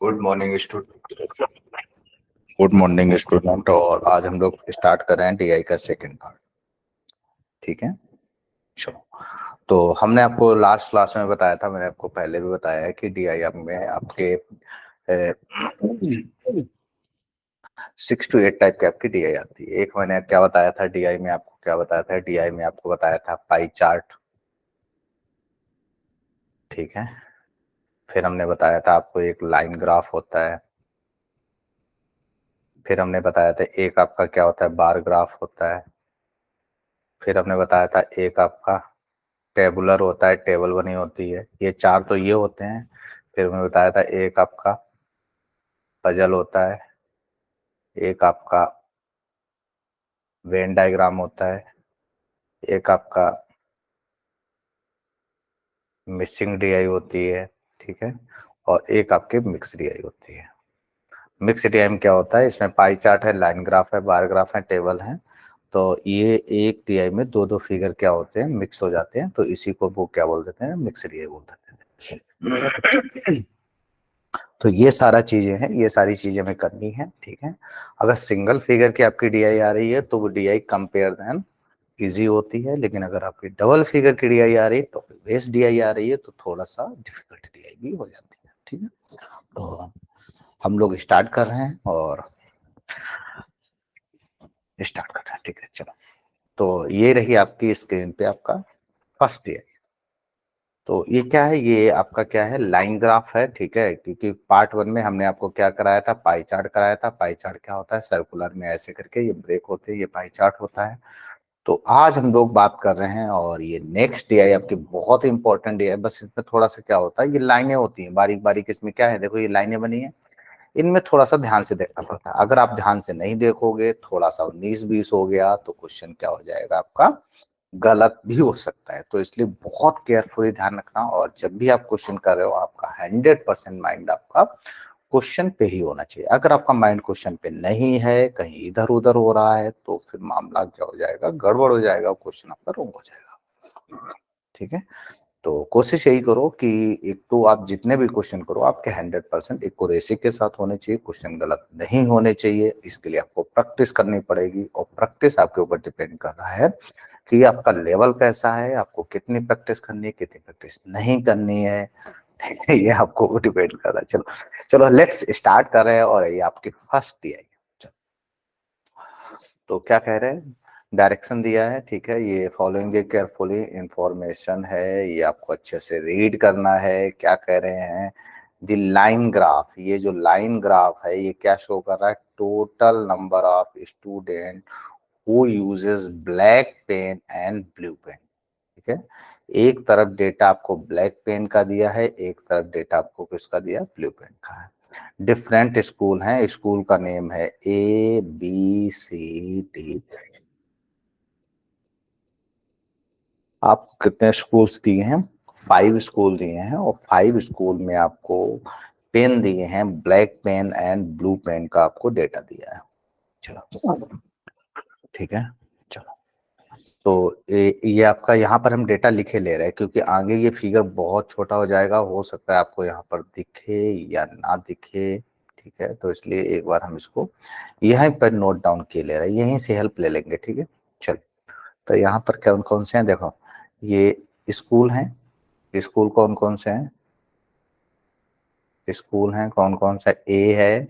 Good morning student. Good morning student. और आज हम लोग स्टार्ट कर रहे हैं डीआई का सेकंड पार्ट। ठीक है, चलो। तो हमने आपको लास्ट क्लास में बताया था, मैंने आपको पहले भी बताया है कि डीआई में आपके 6 to 8 टाइप के आपकी डीआई आती है। एक मैंने क्या बताया था डीआई में, आपको क्या बताया था डीआई में, आपको बताया था पाई चार्ट। ठीक है, फिर हमने बताया था आपको एक लाइन ग्राफ होता है। फिर हमने बताया था एक आपका क्या होता है, बार ग्राफ होता है। फिर हमने बताया था एक आपका टेबुलर होता है, टेबल बनी होती है। ये चार तो ये होते हैं। फिर मैंने बताया था एक आपका पजल होता है, एक आपका वेन डायग्राम होता है, एक आपका मिसिंग डीआई होती है। ठीक है, और एक आपके मिक्स डीआई होती है। मिक्स डीआई में क्या होता है, इसमें पाई चार्ट है, लाइन ग्राफ है, बार ग्राफ है, टेबल है। तो ये एक डीआई में दो दो फिगर क्या होते हैं, मिक्स हो जाते हैं। तो इसी को वो क्या बोल देते हैं, मिक्स डीआई बोल देते हैं। तो ये सारा चीजें हैं, ये सारी चीजें हमें करनी है। ठीक है, अगर सिंगल फिगर की आपकी डीआई आ रही है तो वो डीआई कंपेयर देन इजी होती है। लेकिन अगर आपकी डबल फिगर की डीआई आ रही है तो बेस डीआई आ रही है तो थोड़ा सा डिफिकल्ट डीआई भी हो जाती है। ठीक है, तो हम लोग स्टार्ट कर रहे हैं और स्टार्ट कर रहे हैं। ठीक है, चलो। तो ये रही आपकी स्क्रीन पे आपका फर्स्ट डीआई। तो ये क्या है, ये आपका क्या है, लाइन ग्राफ है। ठीक है, क्योंकि पार्ट वन में हमने आपको क्या कराया था, पाई चार्ट कराया था। पाई चार्ट क्या होता है, सर्कुलर में ऐसे करके ये ब्रेक होते हैं, ये पाई चार्ट होता है। तो आज हम लोग बात कर रहे हैं, और ये नेक्स्ट डीआई आपकी बहुत इंपॉर्टेंट डीआई। बस इसमें थोड़ा सा क्या होता है, ये लाइनें होती हैं बारीक बारीक। इसमें क्या है, देखो ये लाइनें बनी है, इनमें थोड़ा सा ध्यान से देखना पड़ता है। अगर आप ध्यान से नहीं देखोगे, थोड़ा सा 19-20 हो गया तो क्वेश्चन क्या हो जाएगा आपका, गलत भी हो सकता है। तो इसलिए बहुत केयरफुली ध्यान रखना, और जब भी आप क्वेश्चन कर रहे हो आपका 100% माइंड आपका क्वेश्चन पे ही होना चाहिए। अगर आपका माइंड क्वेश्चन पे नहीं है, कहीं इधर उधर हो रहा है, तो फिर मामला क्या हो जाएगा, गड़बड़ हो जाएगा, क्वेश्चन आपका रॉन्ग हो जाएगा। ठीक है, तो कोशिश यही करो कि एक तो आप जितने भी क्वेश्चन करो आपके 100% एक्यूरेसी के साथ होने चाहिए, क्वेश्चन गलत नहीं होने चाहिए। इसके लिए आपको प्रैक्टिस करनी पड़ेगी, और प्रैक्टिस आपके ऊपर डिपेंड कर रहा है कि आपका लेवल कैसा है, आपको कितनी प्रैक्टिस करनी है, कितनी प्रैक्टिस नहीं करनी है। ये आपको डिपेंड कर रहा है। चलो चलो, लेट्स स्टार्ट कर रहे हैं, और ये आपकी फर्स्ट डीआई। तो क्या कह रहे हैं, डायरेक्शन दिया है। ठीक है, ये फॉलोइंग द केयरफुली इंफॉर्मेशन है, ये आपको अच्छे से रीड करना है। क्या कह रहे हैं, द लाइन ग्राफ, ये जो लाइन ग्राफ है ये क्या शो कर रहा है, total number of student who uses black pen and blue pen. ठीक है, एक तरफ डेटा आपको ब्लैक पेन का दिया है, एक तरफ डेटा आपको किसका दिया, ब्लू पेन का है। डिफरेंट स्कूल हैं, स्कूल का नेम है ABCD। आपको कितने स्कूल्स दिए हैं, 5 स्कूल दिए हैं, और 5 स्कूल में आपको पेन दिए हैं, black pen and blue pen का आपको डेटा दिया है। चलो, ठीक है, चलो। तो ये आपका यहाँ पर हम डेटा लिखे ले रहे हैं, क्योंकि आगे ये फिगर बहुत छोटा हो जाएगा, हो सकता है आपको यहाँ पर दिखे या ना दिखे। ठीक है, तो इसलिए एक बार हम इसको यहीं पर नोट डाउन किए ले रहे हैं, यहीं से हेल्प ले लेंगे। ठीक है, चलो। तो यहाँ पर कौन कौन से हैं, देखो ये स्कूल हैं। स्कूल कौन कौन से हैं, स्कूल हैं कौन कौन सा, ए है,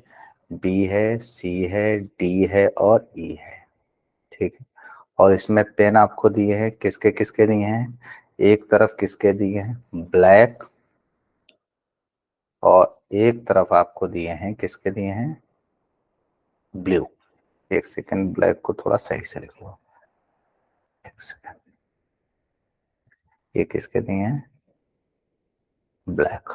बी है, सी है, डी है और ई है। ठीक है, और इसमें पेन आपको दिए हैं, किसके किसके दिए हैं, एक तरफ किसके दिए हैं, ब्लैक, और एक तरफ आपको दिए हैं, किसके दिए हैं, ब्लू। एक सेकंड, ब्लैक को थोड़ा सही से लिख लो, एक सेकंड। ये किसके दिए हैं, ब्लैक।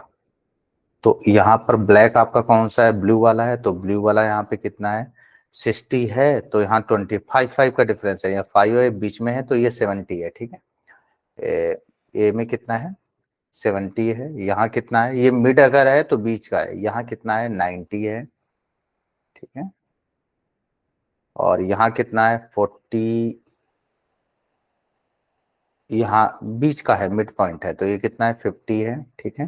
तो यहाँ पर ब्लैक आपका कौन सा है, ब्लू वाला है। तो ब्लू वाला यहाँ पे कितना है, 60 है। तो यहाँ 25 का डिफरेंस है, यहाँ 5 है, बीच में है, तो ये 70 है। ठीक है, ए में कितना है, 70 है। यहाँ कितना है, ये मिड अगर है तो बीच का है, यहाँ कितना है, 90 है। ठीक है, और यहाँ कितना है, 40, यहाँ बीच का है, मिड पॉइंट है, तो ये कितना है, 50 है। ठीक है,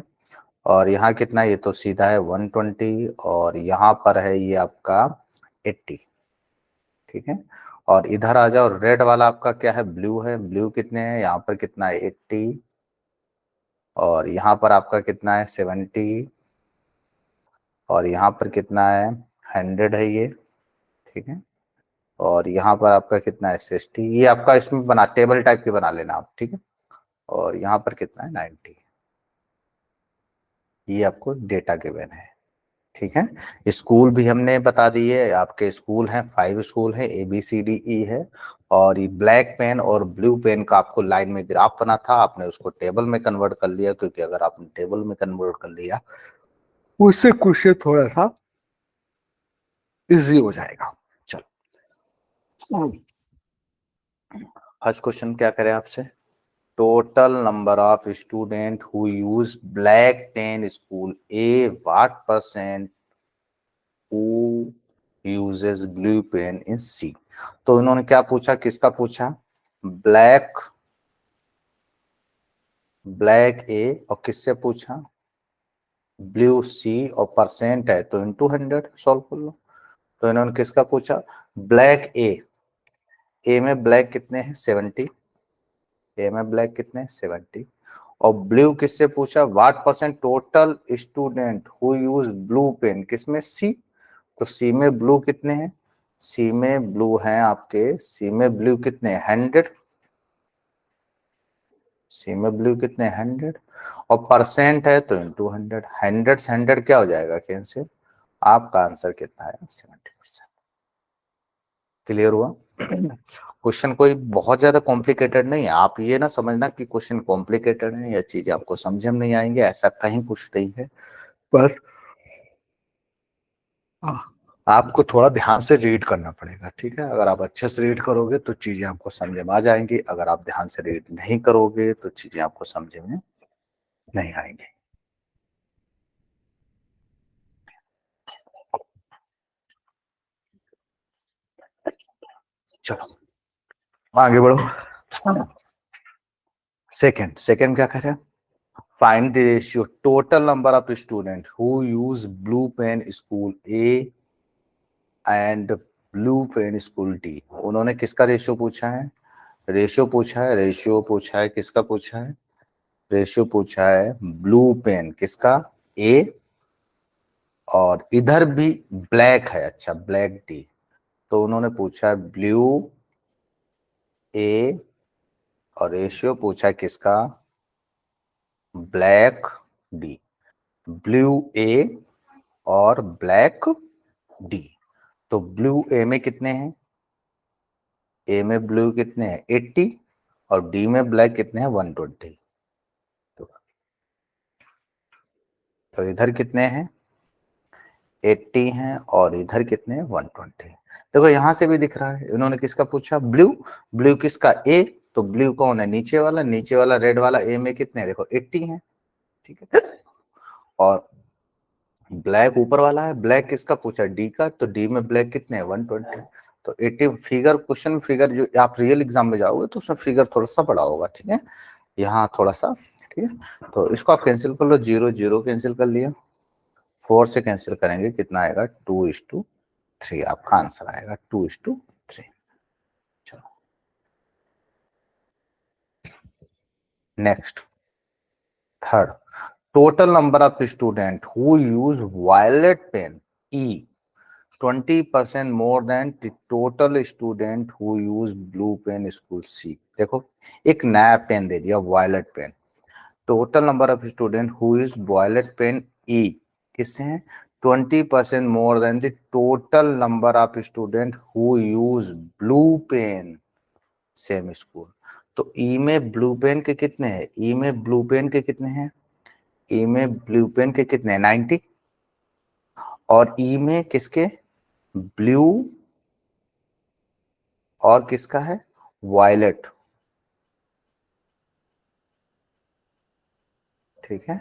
और यहाँ कितना, ये तो सीधा है 120, और यहाँ पर है ये आपका 80, ठीक है। और इधर आ जाओ, रेड वाला आपका क्या है, ब्लू है। ब्लू कितने हैं, यहाँ पर कितना है 80, और यहाँ पर आपका कितना है 70, और यहाँ पर कितना है 100 है ये, ठीक है। और यहाँ पर आपका कितना है 60, ये आपका इसमें बना टेबल टाइप की बना लेना आप, ठीक है। और यहाँ पर कितना है 90, ये आपको डेटा गिवन है, ठीक है। स्कूल भी हमने बता दिए, आपके स्कूल हैं 5 स्कूल है, ABCDE है। और ये ब्लैक पेन और ब्लू पेन का आपको लाइन में ग्राफ बना था, आपने उसको टेबल में कन्वर्ट कर लिया, क्योंकि अगर आपने टेबल में कन्वर्ट कर लिया उससे क्वेश्चन थोड़ा सा इजी हो जाएगा। चलो, फर्स्ट क्वेश्चन क्या करें आपसे, total number of student who use black pen school A, what percent who uses blue pen in C. तो इन्होंने क्या पूछा, किसका पूछा, ब्लैक ए, और किससे पूछा ब्लू सी, और परसेंट है तो इनटू 100 सॉल्व कर लो। तो इन्होंने किसका पूछा, ब्लैक ए में ब्लैक कितने हैं 70, ए में ब्लैक कितने हैं 70, और ब्लू किससे पूछा, what percent total student who use blue pen, किसमें सी। तो सी में ब्लू कितने हैं, सी में ब्लू हैं आपके, सी में ब्लू कितने 100, सी में ब्लू कितने 100, और परसेंट है तो इंटू 100, 100 से 100 क्या हो जाएगा कैंसिल, आपका आंसर कितना है 70%। क्लियर हुआ। क्वेश्चन कोई बहुत ज्यादा कॉम्प्लिकेटेड नहीं है, आप ये ना समझना कि क्वेश्चन कॉम्प्लिकेटेड है या चीजें आपको समझ में नहीं आएंगे, ऐसा कहीं कुछ नहीं है। बस आपको थोड़ा ध्यान से रीड करना पड़ेगा, ठीक है। अगर आप अच्छे से रीड करोगे तो चीजें आपको समझ में आ जाएंगी, अगर आप ध्यान से रीड नहीं करोगे तो चीजें आपको समझ में नहीं आएंगी। चलो आगे बढ़ो। सेकंड क्या करें, find the ratio total number of student who use blue pen school A and blue pen school D. उन्होंने किसका रेशियो पूछा है, रेशियो पूछा है किसका पूछा है, रेशियो पूछा है ब्लू पेन किसका ए, और इधर भी ब्लैक है, अच्छा ब्लैक डी। तो उन्होंने पूछा ब्लू ए, और रेशियो पूछा है किसका ब्लैक डी, ब्लू ए और ब्लैक डी। तो ब्लू ए में कितने हैं, ए में ब्लू कितने हैं 80, और डी में ब्लैक कितने हैं 120। तो इधर कितने हैं 80 हैं, और इधर कितने हैं 120। देखो यहां से भी दिख रहा है, इन्होंने किसका पूछा ब्लू, ब्लू किसका ए, तो ब्लू कौन है नीचे वाला रेड वाला, ए में कितने हैं देखो 80 हैं, ठीक है। और ब्लैक ऊपर वाला है, ब्लैक किसका पूछा डी का, तो डी में ब्लैक कितने हैं 120। तो 80 फिगर, क्वेश्चन फिगर जो आप रियल एग्जाम में जाओगे तो उसमें फिगर थोड़ा सा बड़ा होगा, ठीक है, यहाँ थोड़ा सा, ठीक है। तो इसको आप कैंसिल कर लो, 0 0 कैंसिल कर लिया, 4 से कैंसिल करेंगे कितना आएगा 2:3, आपका आंसर आएगा 2:3। चलो next, third, total number of student who use violet pen E 20% more than total student who use blue pen school C. देखो एक नया पेन दे दिया violet pen, total number of student who use violet pen ई किससे हैं 20% more than the total number of student who use blue pen same school. तो ई में ब्लू पेन के कितने हैं, ई में ब्लू पेन के कितने हैं, ई में ब्लू पेन के कितने हैं 90, और ई में किसके ब्लू और किसका है वायलेट, ठीक है।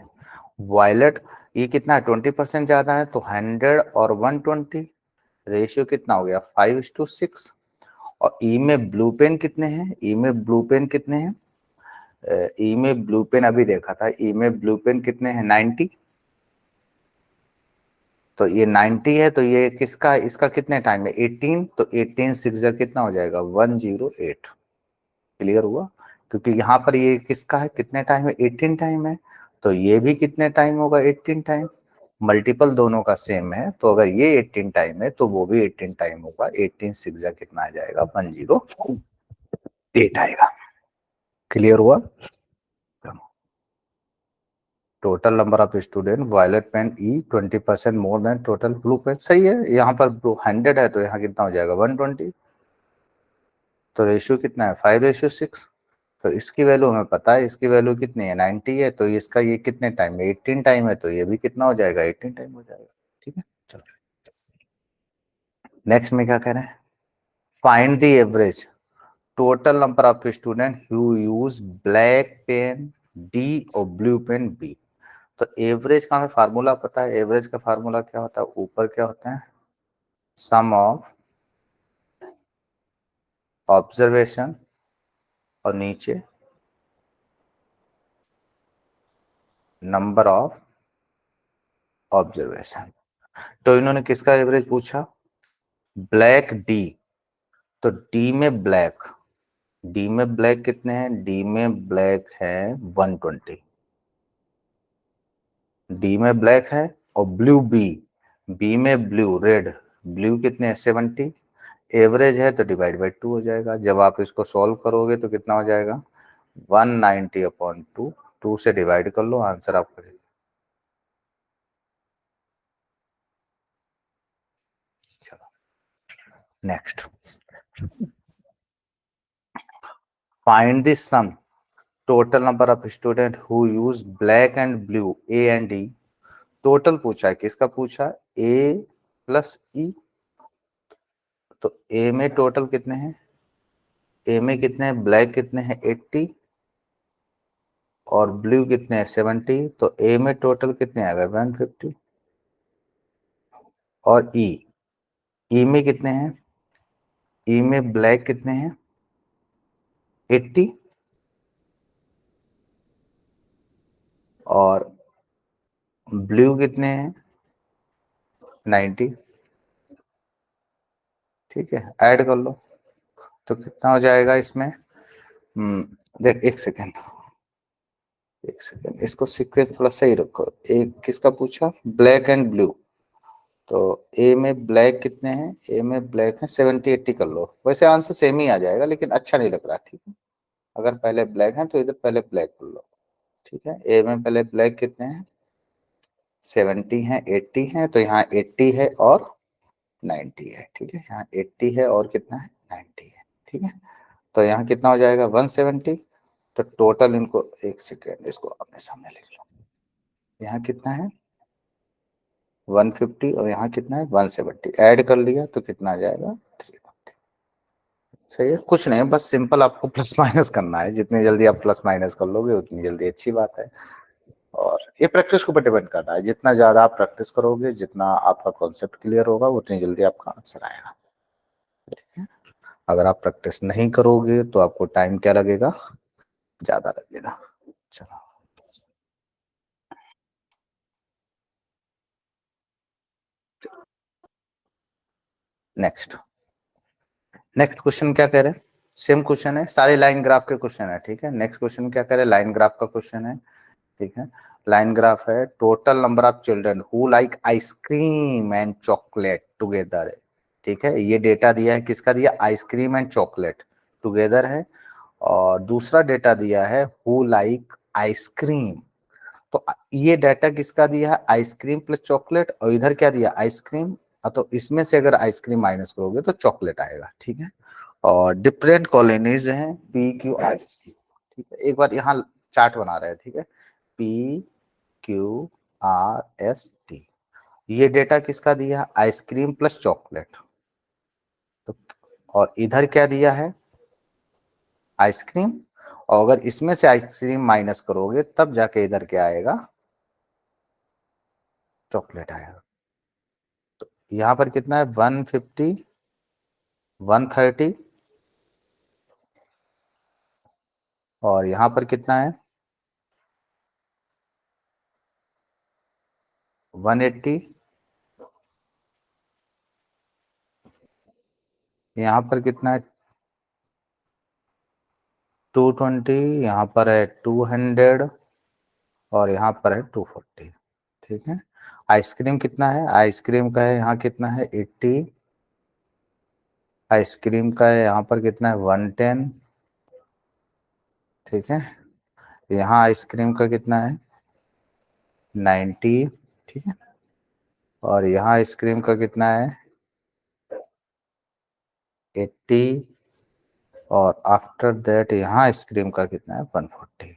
वायलेट ये कितना है 20% ज्यादा है, तो 100 और 120 रेशियो कितना हो गया 5:6। और ई में ब्लू पेन कितने हैं, ई में ब्लू पेन कितने हैं, ई में ब्लू पेन अभी देखा था, ई में ब्लू पेन कितने हैं 90, तो ये 90 है, तो ये किसका, इसका कितने टाइम है 18, तो 18 6 कितना हो जाएगा 108। क्लियर हुआ? क्योंकि यहाँ पर ये किसका है, कितने टाइम है 18 टाइम है, तो ये भी कितने टाइम होगा 18 टाइम। मल्टीपल दोनों का सेम है, तो अगर ये 18 टाइम है तो वो भी 18 टाइम होगा। 18 6 कितना आ जाएगा 108 आएगा। क्लियर हुआ? Total number of student violet pen E 20% more than total blue pen. सही है, यहाँ पर 100 है तो यहाँ कितना हो जाएगा 120। तो रेशियो कितना है 5:6। तो इसकी वैल्यू हमें पता है, इसकी वैल्यू कितनी है 90 है, तो इसका ये कितने टाइम में 18 टाइम है, तो ये भी कितना हो जाएगा 18 टाइम हो जाएगा। ठीक है, चलो नेक्स्ट में क्या कह रहे हैं, find the average total number of student who use black pen D और ब्लू पेन बी। तो एवरेज का हमें फार्मूला पता है, एवरेज का फार्मूला क्या होता है, ऊपर क्या होता है सम ऑफ ऑब्जर्वेशन और नीचे नंबर ऑफ ऑब्जर्वेशन। तो इन्होंने किसका एवरेज पूछा, ब्लैक डी, तो डी में ब्लैक, डी में ब्लैक कितने हैं, डी में ब्लैक है 120, डी में ब्लैक है। और ब्लू बी, बी में ब्लू रेड, ब्लू कितने हैं 70। एवरेज है तो डिवाइड बाई 2 हो जाएगा। जब आप इसको सॉल्व करोगे तो कितना हो जाएगा 190/2, 2 से डिवाइड कर लो, आंसर आपका। चलो next, find the sum total number of student who use black and blue A and D. Total पूछा है, किसका पूछा, ए प्लस ई। तो ए में टोटल कितने हैं, ए में कितने हैं, ब्लैक कितने हैं 80 और ब्लू कितने हैं 70, तो ए में टोटल कितने आ गए 150। और ई, ई में कितने हैं, ई में ब्लैक कितने हैं 80 और ब्लू कितने हैं 90। ठीक है, ऐड कर लो तो कितना हो जाएगा इसमें। देख एक सेकेंड, एक सेकेंड, इसको सीक्वेंस थोड़ा सही रखो। एक किसका पूछा, ब्लैक एंड ब्लू, तो ए में ब्लैक कितने हैं, ए में ब्लैक है 70 80 कर लो। वैसे आंसर सेम ही आ जाएगा लेकिन अच्छा नहीं लग रहा। ठीक है, अगर पहले ब्लैक है तो इधर पहले ब्लैक कर लो। ठीक है, ए में पहले ब्लैक कितने हैं 70 है 80 है, तो यहाँ 80 है और 90 है। ठीक है, यहाँ 80 है और कितना है 90 है। ठीक है, तो यहाँ कितना हो जाएगा 170। तो टोटल इनको, एक सेकेंड इसको अपने सामने लिख लो, यहाँ कितना है 150 और यहाँ कितना है 170, ऐड कर लिया तो कितना आ जाएगा 350। सही है, कुछ नहीं, बस सिंपल आपको प्लस माइनस करना है। जितनी जल्दी आप प्लस माइनस कर लोगे उतनी जल्दी अच्छी बात है। और ये प्रैक्टिस के ऊपर डिपेंड करता है, जितना ज्यादा आप प्रैक्टिस करोगे, जितना आपका कॉन्सेप्ट क्लियर होगा, उतनी जल्दी आपका आंसर आएगा। ठीक है, अगर आप प्रैक्टिस नहीं करोगे तो आपको टाइम क्या लगेगा, ज्यादा लगेगा। चलो नेक्स्ट, नेक्स्ट क्वेश्चन क्या कह रहे हैं, सेम क्वेश्चन है, सारे लाइन ग्राफ के क्वेश्चन है। ठीक है, नेक्स्ट क्वेश्चन क्या कह रहे हैं, लाइन ग्राफ का क्वेश्चन है। ठीक है, लाइन ग्राफ है, total number of children who like ice cream and chocolate together. ठीक है, ये डेटा दिया है, किसका दिया, आइसक्रीम एंड चॉकलेट टुगेदर है। और दूसरा डेटा दिया है हु लाइक आइसक्रीम, तो ये डाटा किसका दिया है, आइसक्रीम प्लस चॉकलेट, और इधर क्या दिया आइसक्रीम, तो इसमें से अगर आइसक्रीम माइनस करोगे तो चॉकलेट आएगा। ठीक है, और डिफरेंट कॉलोनीज हैं PQRS। ठीक है, एक बार यहाँ चार्ट बना रहे हैं। ठीक है, PQRST, ये डेटा किसका दिया है, आइसक्रीम प्लस चॉकलेट। तो और इधर क्या दिया है आइसक्रीम, और अगर इसमें से आइसक्रीम माइनस करोगे तब जाके इधर क्या आएगा, चॉकलेट आएगा। तो यहाँ पर कितना है 150, 130 और यहाँ पर कितना है 180 यहाँ पर कितना है 220, यहाँ पर है 200 और यहाँ पर है 240। ठीक है। आइसक्रीम कितना है, आइसक्रीम का है यहाँ कितना है 80, आइसक्रीम का है यहाँ पर कितना है 110। ठीक है। यहाँ आइसक्रीम का कितना है 90। ठीक है। और यहाँ आइसक्रीम का कितना है 80 और आफ्टर दैट यहाँ आइसक्रीम का कितना है 140।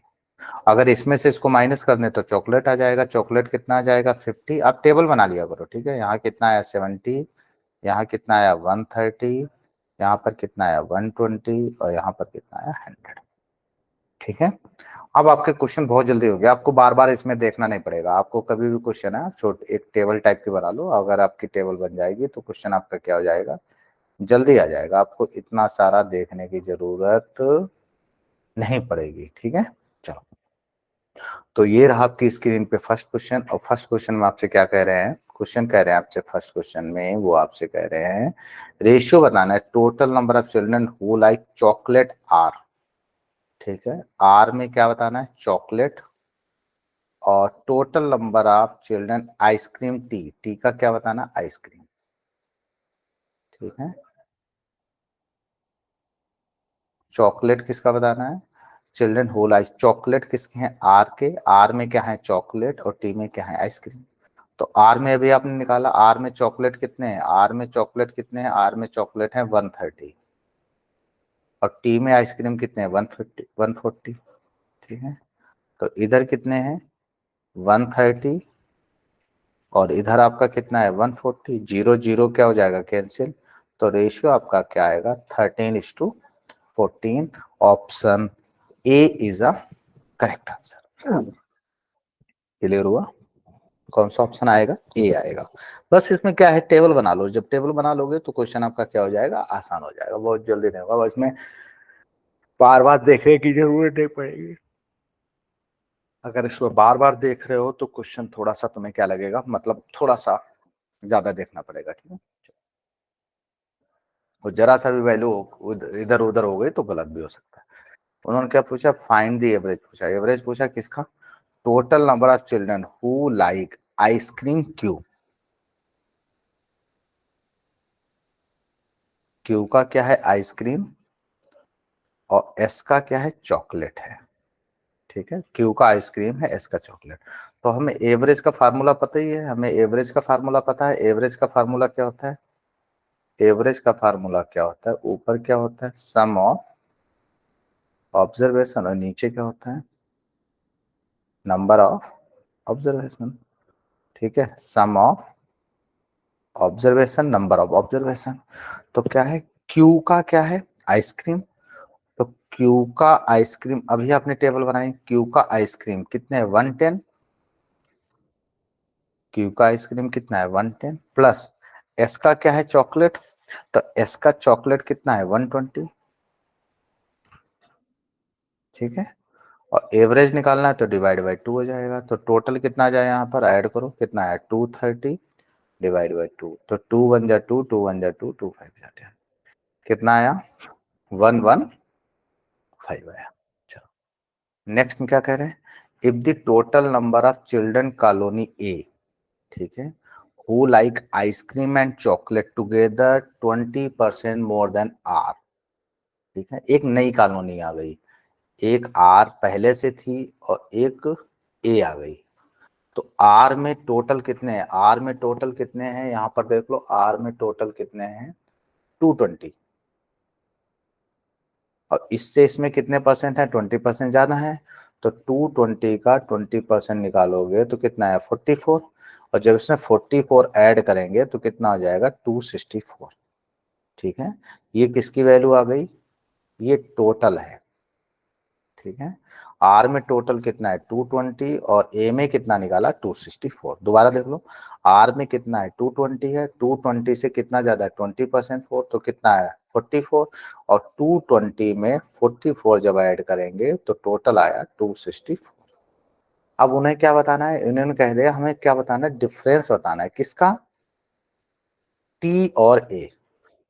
अगर इसमें से इसको माइनस कर दें तो चॉकलेट आ जाएगा, चॉकलेट कितना आ जाएगा 50। आप टेबल बना लिया करो। ठीक है। यहाँ कितना आया 70, यहाँ कितना आया 130, यहाँ पर कितना आया 120 और यहाँ पर कितना आया 100। ठीक है। अब आपके क्वेश्चन बहुत जल्दी हो गया, आपको बार बार इसमें देखना नहीं पड़ेगा। आपको कभी भी क्वेश्चन है छोटे एक टेबल टाइप की बना लो, अगर आपकी टेबल बन जाएगी तो क्वेश्चन आपका क्या हो जाएगा जल्दी आ जाएगा, आपको इतना सारा देखने की जरूरत नहीं पड़ेगी। ठीक है। चलो, तो ये रहा आपकी स्क्रीन पे फर्स्ट क्वेश्चन। और फर्स्ट क्वेश्चन में आपसे क्या कह रहे हैं, क्वेश्चन कह रहे हैं आपसे फर्स्ट क्वेश्चन में वो आपसे कह रहे हैं रेशियो बताना है total number of children who like chocolate R. ठीक है। आर में क्या बताना है चॉकलेट, और total number of children ice cream T, T का क्या बताना आइसक्रीम। ठीक है। चॉकलेट किसका बताना है चिल्ड्रन होल आइस, चॉकलेट किसके हैं आर के, आर में क्या है चॉकलेट और टी में क्या है आइसक्रीम। तो आर में अभी आपने निकाला, आर में चॉकलेट कितने हैं, आर में चॉकलेट कितने हैं, आर में चॉकलेट है 130 और टी में आइसक्रीम कितने हैं 150 140। ठीक है। तो इधर कितने हैं 130 और इधर आपका कितना है 140, जीरो जीरो क्या हो जाएगा कैंसिल। तो रेशियो आपका क्या आएगा 13:14। Option A is a correct answer. Clear हुआ, कौन सा ऑप्शन आएगा ए आएगा। बस इसमें क्या है टेबल बना लो, जब टेबल बना लोगे तो क्वेश्चन आपका क्या हो जाएगा आसान हो जाएगा, बहुत जल्दी नहीं होगा, बस इसमें बार बार देखने की जरूरत नहीं पड़ेगी। अगर इसको बार बार देख रहे हो तो क्वेश्चन थोड़ा सा तुम्हें क्या लगेगा, मतलब थोड़ा सा ज्यादा देखना पड़ेगा। ठीक है। और जरा सा भी वैल्यू इधर उधर हो गई तो गलत भी हो सकता है। उन्होंने क्या पूछा फाइंड द एवरेज पूछा, एवरेज पूछा किसका total number of children who like ice cream Q. Q का क्या है आइसक्रीम और एस का क्या है चॉकलेट है। ठीक है। क्यू का आइसक्रीम है, एस का चॉकलेट। तो हमें एवरेज का फार्मूला पता ही है, हमें एवरेज का फार्मूला पता है। एवरेज का फार्मूला क्या होता है, एवरेज का फार्मूला क्या होता है, ऊपर क्या होता है सम ऑफ ऑब्जर्वेशन और नीचे क्या होता है नंबर ऑफ ऑब्जर्वेशन। ठीक है। Sum of observation number of observation. तो क्या है क्यू का क्या है आइसक्रीम, तो क्यू का आइसक्रीम अभी आपने टेबल बनाई, क्यू का आइसक्रीम कितने हैं 110, क्यू का आइसक्रीम कितना है 110 प्लस एस का क्या है चॉकलेट, तो एस का चॉकलेट कितना है 120। ठीक है। और एवरेज निकालना है तो डिवाइड बाई 2 हो जाएगा, तो टोटल कितना आ जाए यहाँ पर ऐड करो कितना है 230 डिवाइड बाई 2, तो 2 1 जा 2 2 1 जा 2 2 5 जा 10, कितना आया 115 आया। चलो नेक्स्ट में क्या कह रहे हैं if the total number of children colony ए। ठीक है। Who like ice cream and chocolate together 20% more then are. ठीक है। एक नई कॉलोनी आ गई, एक आर पहले से थी और एक ए आ गई। तो आर में टोटल कितने हैं, आर में टोटल कितने हैं यहां पर देख लो, आर में टोटल कितने हैं 220 और इससे इसमें कितने परसेंट है 20% ज्यादा है। तो 220 का 20% निकालोगे तो कितना है 44 और जब इसमें 44 ऐड करेंगे तो कितना हो जाएगा 264। ठीक है। ये किसकी वैल्यू आ गई, ये टोटल है। ठीक है। आर में टोटल कितना है 220 और ए में कितना निकाला 264। दोबारा देख लो, आर में कितना है 220 है, 220 से कितना ज्यादा है 20% 4 तो कितना है 44 और 220 में 44 जब ऐड करेंगे तो टोटल आया 264। अब उन्हें क्या बताना है, इन्होंने कह दिया हमें क्या बताना है डिफरेंस बताना है किसका टी और ए।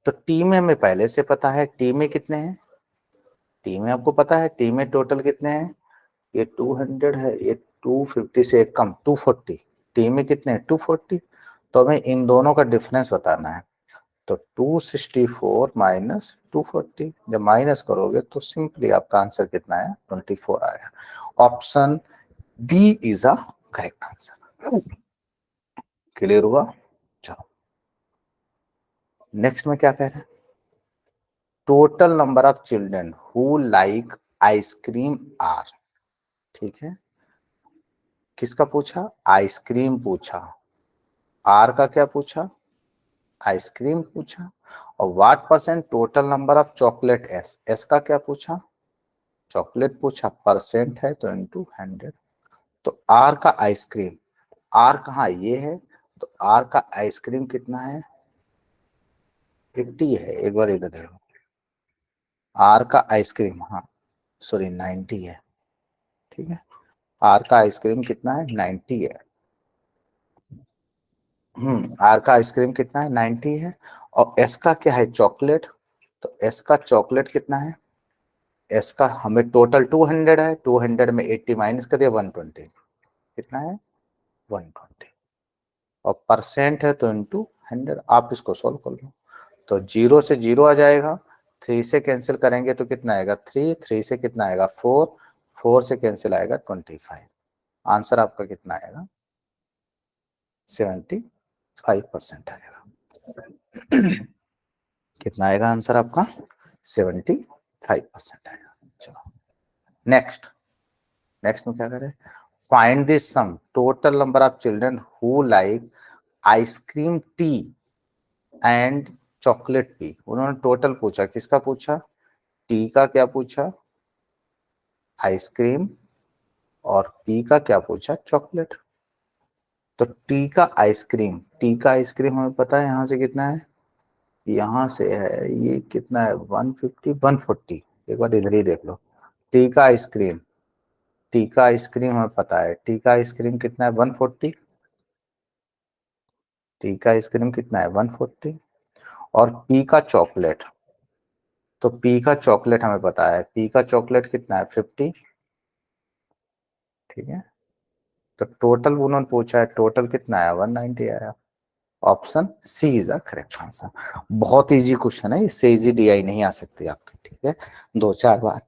तो टी में हमें पहले से पता है, टी में कितने हैं, टी में आपको पता है, टी में टोटल कितने हैं, ये 200 है, ये 250 से एक कम 240, टी में कितने हैं 240। तो हमें इन दोनों का डिफरेंस बताना है। तो 264 माइनस 240, जब माइनस करोगे तो सिंपली आपका आंसर कितना है 24 आएगा। Option D is a correct answer. Clear हुआ? चलो नेक्स्ट में क्या कह रहे हैं, total number of children who like ice cream R. ठीक है, किसका पूछा, आइसक्रीम पूछा, आर का क्या पूछा, आइसक्रीम पूछा। और what percent total number of chocolate S, S का क्या पूछा, चॉकलेट पूछा, परसेंट है तो इनटू 100। तो आर का आइसक्रीम, आर कहाँ ये है, तो आर का आइसक्रीम कितना है 50 है, एक बार इधर देखो, आर का आइसक्रीम, हाँ सॉरी 90 है। ठीक है, आर का आइसक्रीम कितना है 90 है। आर का आइसक्रीम कितना है 90 है। और एस का क्या है चॉकलेट, तो एस का चॉकलेट कितना है, एस का हमें टोटल 200 है, 200 में 80 माइनस कर दिया 120, कितना है 120। और परसेंट है तो इंटू 100, आप इसको सोल्व कर लो। तो 0 से 0 आ जाएगा, 3 से कैंसिल करेंगे तो कितना आएगा 3, 3 से कितना आएगा 4, 4 से कैंसिल आएगा 25। आंसर आपका कितना आएगा 75% आएगा। कितना आएगा आंसर आपका 75% आएगा। चलो नेक्स्ट, नेक्स्ट में क्या करें, find this sum total number of children who like ice cream T and chocolate T. उन्होंने टोटल पूछा, किसका पूछा, टी का क्या पूछा आइसक्रीम, और पी का क्या पूछा चॉकलेट। तो टी का आइसक्रीम, टी का आइसक्रीम हमें पता है यहाँ से कितना है, यहाँ से है ये कितना है 150 140, एक बार इधर ही देख लो। टी का आइसक्रीम, टी का आइसक्रीम हमें पता है, टी का आइसक्रीम कितना है 140, टी का आइसक्रीम कितना है 140। और पी का चॉकलेट, तो पी का चॉकलेट हमें पता है, पी का चॉकलेट कितना है 50। ठीक है, तो टोटल उन्होंने पूछा है, टोटल कितना आया 190 आया। Option C is a correct answer. बहुत इजी क्वेश्चन है, इससे इजी डीआई नहीं आ सकती आपकी। ठीक है, 2-4 बार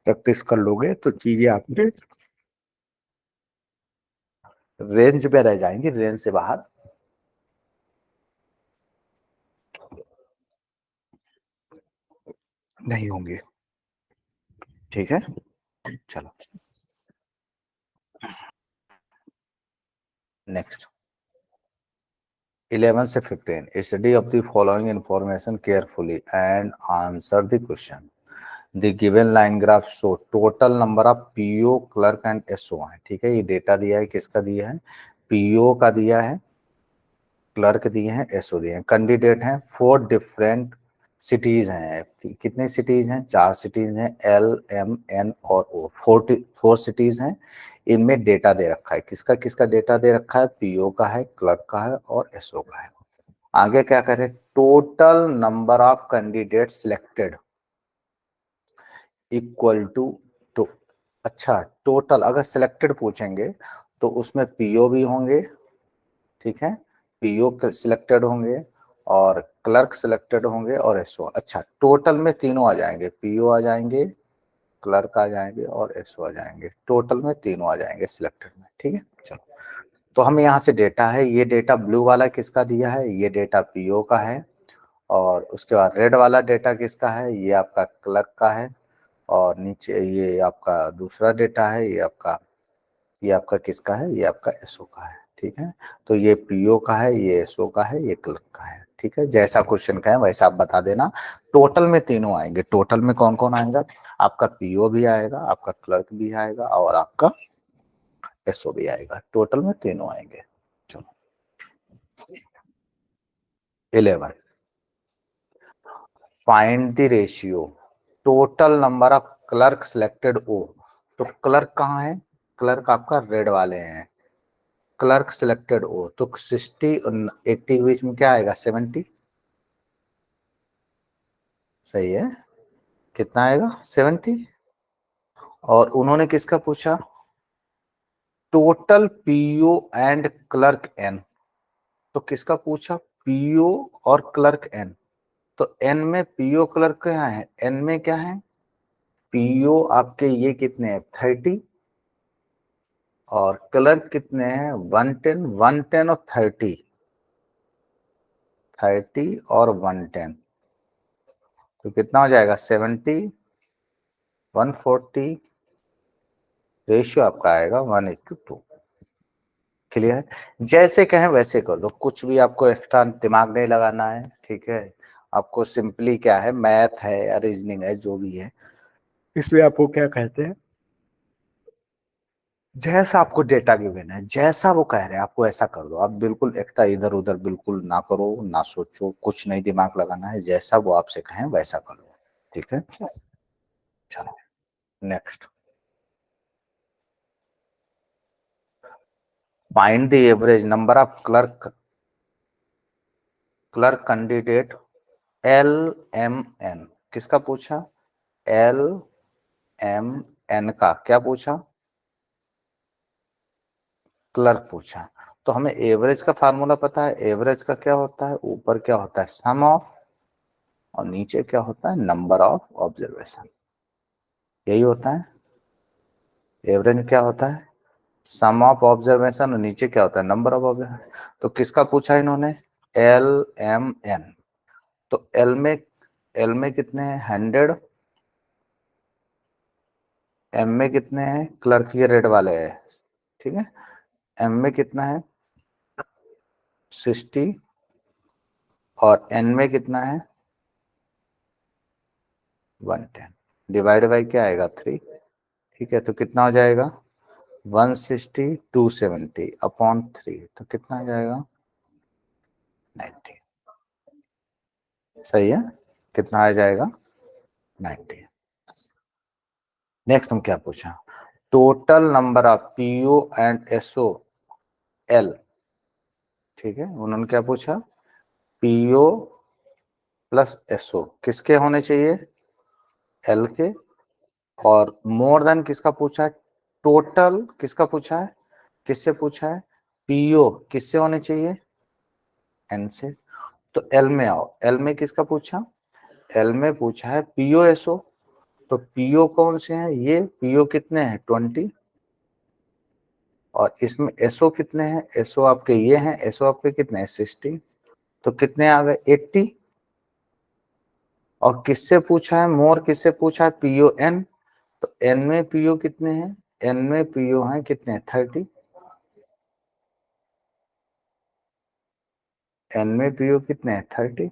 प्रैक्टिस कर लोगे तो चीजें आपके रेंज में रह जाएंगी, रेंज से बाहर नहीं होंगे। ठीक है, चलो नेक्स्ट 11 से 15, study of the following information carefully and answer the question. The given line graph show total number of PO clerk and SO है। ठीक है, ये डेटा दिया है, किसका दिया है, पीओ का दिया है, क्लर्क दिए हैं, एसओ दिए हैं। कैंडिडेट हैं 4 डिफरेंट सिटीज हैं, कितने सिटीज हैं 4 सिटीज हैं, एल एम एन और ओ, 4 सिटीज हैं। इनमें डेटा दे रखा है, किसका किसका डेटा दे रखा है, पीओ का है, क्लर्क का है और एसओ का है। आगे क्या करें, total number of candidate selected equal to, अच्छा टोटल अगर सिलेक्टेड पूछेंगे तो उसमें पीओ भी होंगे, ठीक है, पीओ सिलेक्टेड होंगे और क्लर्क सिलेक्टेड होंगे और एसओ। अच्छा टोटल में तीनों आ जाएंगे, पीओ आ जाएंगे, क्लर्क आ जाएंगे और एसओ आ जाएंगे, टोटल में तीनों आ जाएंगे सिलेक्टेड में। ठीक है, चलो तो हमें यहाँ से डेटा है, ये डेटा ब्लू वाला किसका दिया है, ये डेटा पीओ का है। और उसके बाद रेड वाला डेटा किसका है, ये आपका क्लर्क का है। और नीचे ये आपका दूसरा डेटा है, ये आपका किसका है, ये आपका एसओ का है। ठीक है, तो ये पीओ का है, ये एसओ का है, ये क्लर्क का है। ठीक है, जैसा क्वेश्चन का है वैसा आप बता देना। टोटल में तीनों आएंगे, टोटल में कौन कौन आएगा, आपका पीओ भी आएगा, आपका क्लर्क भी आएगा और आपका एसओ भी आएगा, टोटल में तीनों आएंगे। चलो 11, find the ratio total number of clerk selected O. तो क्लर्क कहाँ है, क्लर्क आपका रेड वाले हैं, क्लर्क सिलेक्टेड ओ, तो 60 और 80 के बीच में क्या आएगा 70। सही है, कितना आएगा 70। और उन्होंने किसका पूछा, total PO and clerk N. तो किसका पूछा, पीओ और क्लर्क एन। तो एन में पीओ क्लर्क क्या है, एन में क्या है, पीओ आपके ये कितने हैं 30, और क्लर्क कितने हैं 110, 110 और 30, 30 और 110, तो कितना हो जाएगा 70, 140, रेशियो आपका आएगा 1:2। क्लियर है, जैसे कहें वैसे कर दो, कुछ भी आपको एक्स्ट्रा दिमाग नहीं लगाना है, ठीक है। आपको सिंपली क्या है, मैथ है या रीजनिंग है, जो भी है, इसमें आपको क्या कहते हैं, जैसा आपको डेटा गिवन है, जैसा वो कह रहे हैं आपको ऐसा कर दो। आप बिल्कुल एक्स्ट्रा इधर उधर बिल्कुल ना करो, ना सोचो, कुछ नहीं दिमाग लगाना है, जैसा वो आपसे कहें वैसा करो, ठीक है। चलो next, find the average number of clerk candidate L M N. किसका पूछा, एल एम एन का क्या पूछा, क्लर्क पूछा। तो हमें एवरेज का फार्मूला पता है, एवरेज का क्या होता है, ऊपर क्या होता है सम ऑफ, और नीचे क्या होता है नंबर ऑफ ऑब्जर्वेशन, यही होता है। एवरेज में क्या होता है, सम ऑफ ऑब्जर्वेशन, और नीचे क्या होता है नंबर ऑफ ऑब्जर्वेशन। तो किसका पूछा इन्होंने, एल एम एन। तो एल में कितने हैं 100, एम में कितने हैं, क्लर्क ये रेड वाले है, ठीक है। एम में कितना है 60, और एन में कितना है 110, डिवाइड बाई क्या आएगा 3, ठीक है। तो कितना हो जाएगा 160, 270 अपॉन 3, तो कितना आ जाएगा 90। सही है, कितना आ जाएगा 90। नेक्स्ट हम क्या पूछा, total number of PO and SO L, ठीक है। उन्होंने क्या पूछा, पीओ प्लस एसओ किसके होने चाहिए, एल के, और मोर देन किसका पूछा है, टोटल किसका पूछा है, किससे पूछा है, पीओ किससे होने चाहिए, एन से। तो एल में आओ, एल में किसका पूछा, एल में पूछा है पीओ एसओ। तो पीओ कौन से हैं, ये पीओ कितने हैं 20, और इसमें एसओ कितने हैं, एसओ आपके ये हैं, एसओ आपके कितने हैं 60, तो कितने आ गए 80। और किससे पूछा है मोर, किससे पूछा है पीओ एन। तो एन में पीओ कितने हैं, एन में पीओ हैं कितने 30, एन में पीओ कितने हैं 30,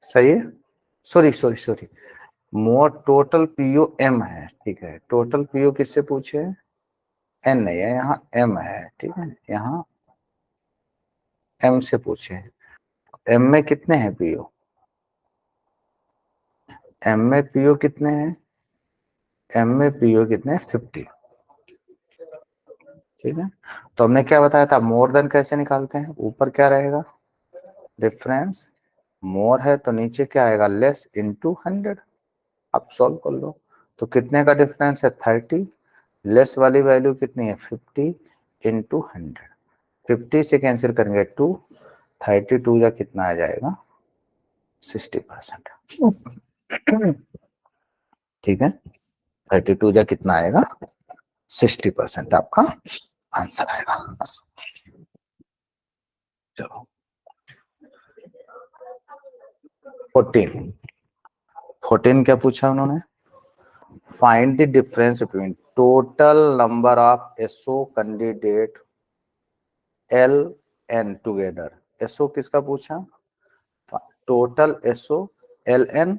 सही है। सॉरी सॉरी सॉरी, मोर टोटल पीओ एम है, ठीक है। टोटल पीओ किससे पूछे, एन नहीं है यहाँ, एम है, ठीक है, यहाँ एम से पूछे। एम में कितने हैं पीओ, एम में पीओ कितने हैं, एम में पीओ कितने हैं 50, ठीक है। तो हमने क्या बताया था, मोर देन कैसे निकालते हैं, ऊपर क्या रहेगा डिफरेंस, मोर है तो नीचे क्या आएगा लेस इंटू 100। आप सॉल्व कर लो, तो कितने का डिफरेंस है 30, लेस वाली वैल्यू कितनी है 50 इंटू 100, 50 से कैंसिल करेंगे 2, 32 या कितना आ जाएगा 60%, ठीक है। 32 या कितना आएगा 60% आपका आंसर आएगा। चलो 14, 14 क्या पूछा उन्होंने, find the difference between total number of SO candidate L N together. SO किसका पूछा, टोटल एसओ एल एन,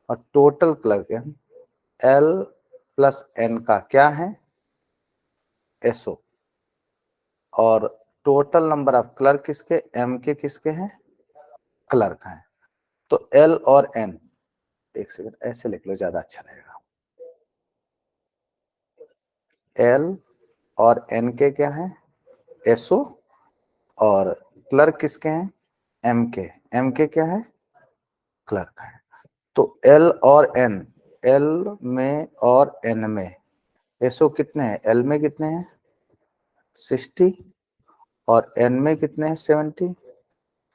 और total clerk N, L plus N का क्या है एसओ, और टोटल नंबर ऑफ क्लर्क किसके, एम के किसके हैं क्लर्क हैं। तो एल और एन, एक सेकंड ऐसे लिख लो ज्यादा अच्छा रहेगा, एल और एन के क्या है एसओ, और क्लर्क किसके हैं एम के क्या है कलर का है। तो एल और एन, एल में और एन में एसओ कितने हैं, एल में कितने हैं 60 और एन में कितने हैं 70,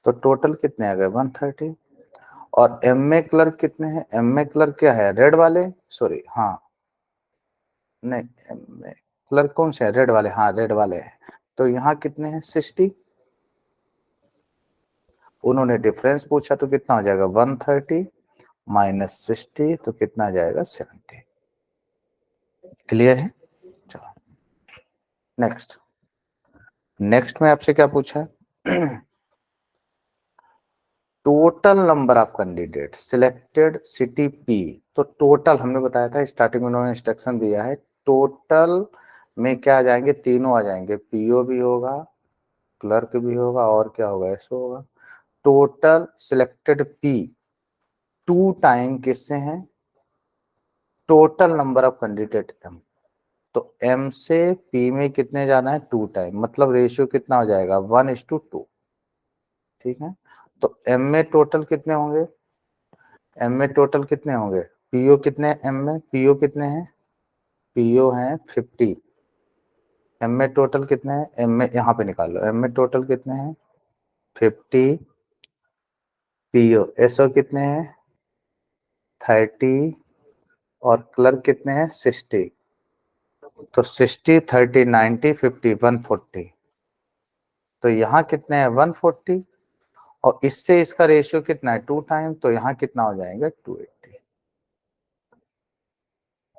तो टोटल कितने आ गए 130। और एम में कलर कितने हैं, एम में कलर क्या है रेड वाले, सॉरी हाँ नहीं एम में कलर कौन से है रेड वाले, हाँ रेड वाले हैं। तो यहाँ कितने हैं 60, उन्होंने डिफरेंस पूछा तो कितना हो जाएगा 130 माइनस 60 तो कितना आ जाएगा 70। क्लियर है। चलो नेक्स्ट, नेक्स्ट में आपसे क्या पूछा है total number of candidate selected city P. तो टोटल हमने बताया था स्टार्टिंग में उन्होंने इंस्ट्रक्शन दिया है, टोटल में क्या आ जाएंगे, तीनों आ जाएंगे, पीओ भी होगा, क्लर्क भी होगा और क्या होगा एसओ होगा। Total selected P two time किससे हैं, total number of candidate M. तो एम से पी में कितने जाना है 2 टाइम, मतलब रेशियो कितना हो जाएगा 1:2। ठीक है। तो एम में टोटल कितने होंगे, एम में टोटल कितने होंगे, पीओ कितने एम में, पीओ कितने हैं, पीओ हैं 50, एम में टोटल कितने हैं, एम में यहाँ पे निकाल लो, एम में टोटल कितने हैं 50, पीओ एसओ कितने हैं 30 और क्लर्क कितने हैं 60। तो 60 30 90 50 140, तो यहाँ कितने हैं 140 और इससे इसका रेशियो कितना है 2 टाइम, तो यहाँ कितना हो जाएगा 280।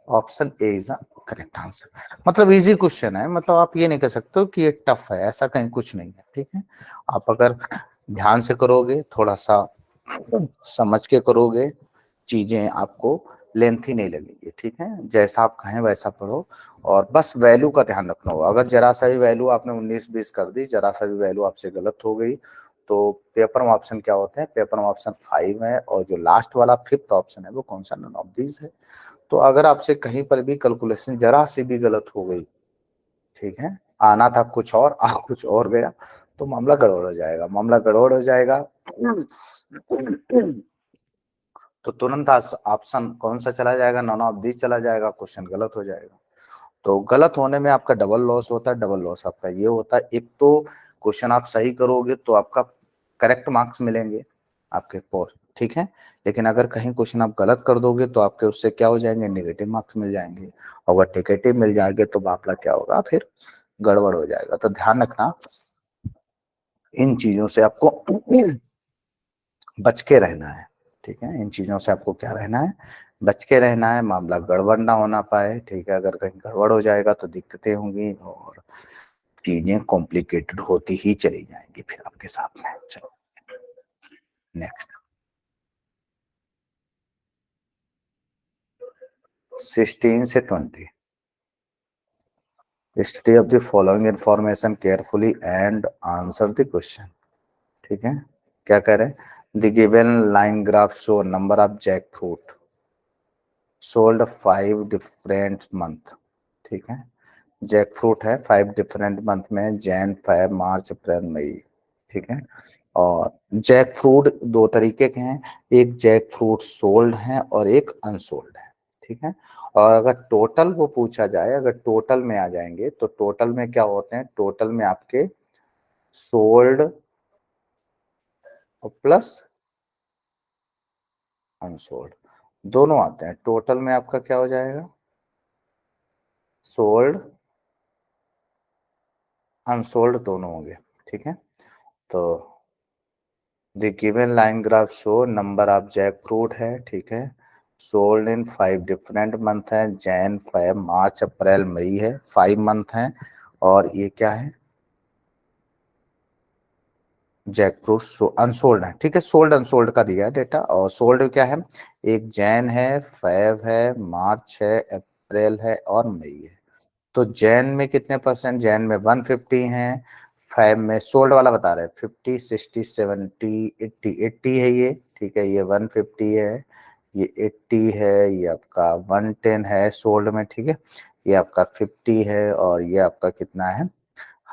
Option A is correct answer. मतलब इजी क्वेश्चन है, मतलब आप ये नहीं कह सकते हो कि ये टफ है, ऐसा कहीं कुछ नहीं है। ठीक है, आप अगर ध्यान से करोगे, थोड़ा सा समझ के करोगे, चीजें आपको लेंथी नहीं लगेगी। ठीक है, जैसा आप कहें वैसा पढ़ो और बस वैल्यू का ध्यान रखना होगा। अगर जरा सा भी वैल्यू आपने 19-20 कर दी, जरा सा भी वैल्यू आपसे गलत हो गई, तो पेपर में ऑप्शन क्या होते हैं, पेपर में ऑप्शन 5 है और जो लास्ट वाला 5th ऑप्शन है वो कौन सा, नन ऑफ दीज है। तो अगर आपसे कहीं पर भी कैलकुलेशन जरा सी भी गलत हो गई, ठीक है, आना था कुछ और आ कुछ और गया, तो मामला गड़बड़ हो जाएगा, मामला गड़बड़ हो जाएगा। तो तुरंत ऑप्शन कौन सा चला जाएगा, नॉन ऑफ दिस चला जाएगा, क्वेश्चन गलत हो जाएगा। तो गलत होने में आपका डबल लॉस होता है, डबल लॉस आपका ये होता है, एक तो क्वेश्चन आप सही करोगे तो आपका करेक्ट मार्क्स मिलेंगे आपके पोस्ट, ठीक है, लेकिन अगर कहीं क्वेश्चन आप गलत कर दोगे तो आपके उससे क्या हो जाएंगे, नेगेटिव मार्क्स मिल जाएंगे, और अगर नेगेटिव मिल जाएंगे तो मामला क्या होगा, फिर गड़बड़ हो जाएगा। तो ध्यान रखना इन चीजों से आपको बच के रहना है। ठीक है, इन चीजों से आपको क्या रहना है, बच के रहना है, मामला गड़बड़ ना होना पाए। ठीक है, अगर कहीं गड़बड़ हो जाएगा तो दिक्कतें होंगी और चीजें कॉम्प्लिकेटेड होती ही चली जाएंगी फिर आपके साथ में। चलो नेक्स्ट, 16 से 20, study of the following information carefully and answer the question. ठीक है, क्या कह रहे हैं, the given line graph show number of jackfruit sold 5 different month. ठीक है, जैक फ्रूट है 5 डिफरेंट मंथ में, जैन फेब मार्च अप्रैल मई। ठीक है, और जैक फ्रूट दो तरीके के हैं, एक जैक फ्रूट सोल्ड है और एक अनसोल्ड है। ठीक है, और अगर टोटल वो पूछा जाए, अगर टोटल में आ जाएंगे तो टोटल में क्या होते हैं, टोटल में आपके सोल्ड और प्लस अनसोल्ड दोनों आते हैं। टोटल में आपका क्या हो जाएगा, सोल्ड अनसोल्ड दोनों होंगे। ठीक है, तो the given line graph show number of jackfruit है, ठीक है, सोल्ड इन 5 डिफरेंट मंथ है, जैन फेब मार्च अप्रैल मई है, 5 मंथ है, और ये क्या है जैक फ्रूट अनसोल्ड है। ठीक है, सोल्ड अनसोल्ड का दिया है डेटा, और सोल्ड क्या है, एक जैन है, फेब है, मार्च है, अप्रैल है और मई है। तो जैन में कितने परसेंट, जैन में 150 है, फाइव में सोल्ड वाला बता रहे हैं 50 60 70 80, 80 है ये। ठीक है, ये 150 है, ये 80 है, ये आपका 110 है सोल्ड में। ठीक है, ये आपका 50 है और ये आपका कितना है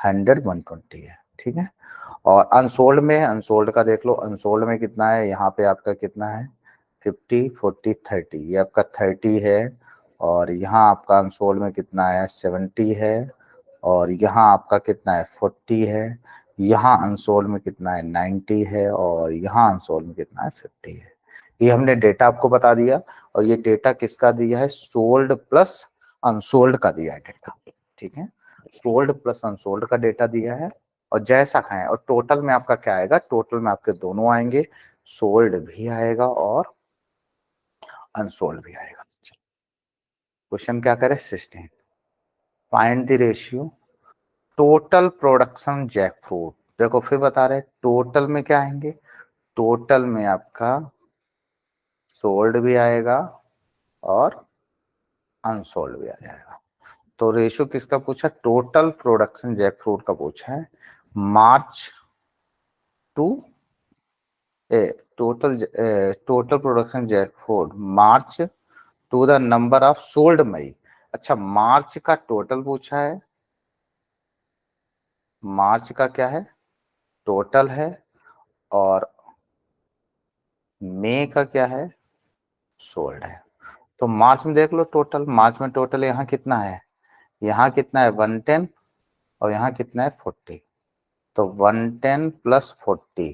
100 120 है। ठीक है। और अनसोल्ड में, अनसोल्ड का देख लो, अनसोल्ड में कितना है, यहाँ पे आपका कितना है 50 40 30, ये आपका 30 है। और यहाँ आपका अनसोल्ड में कितना है 70 है। और यहाँ आपका कितना है 40 है। यहाँ अनसोल्ड में कितना है 90 है। और यहाँ अनसोल्ड में कितना है 50 है। ये हमने डेटा आपको बता दिया। और ये डेटा किसका दिया है, सोल्ड प्लस अनसोल्ड का दिया है डेटा। ठीक है, सोल्ड प्लस अनसोल्ड का डेटा दिया है। और जैसा खाएं, और टोटल में आपका क्या आएगा, टोटल में आपके दोनों आएंगे, सोल्ड भी आएगा और अनसोल्ड भी आएगा। क्वेश्चन क्या करे 16, find the ratio total production jackfruit. देखो फिर बता रहे टोटल में क्या आएंगे, टोटल में आपका सोल्ड भी आएगा और अनसोल्ड भी आ जाएगा। तो रेशियो किसका पूछा, टोटल प्रोडक्शन जैक फ्रूट का पूछा है। March to total production jackfruit March to the number of sold May. अच्छा, मार्च का टोटल पूछा है, मार्च का क्या है टोटल है। और मई का क्या है सोल्ड है। तो मार्च में देख लो टोटल, मार्च में टोटल यहाँ कितना है, यहाँ कितना है 110 और यहाँ कितना है 40। तो 110 प्लस 40,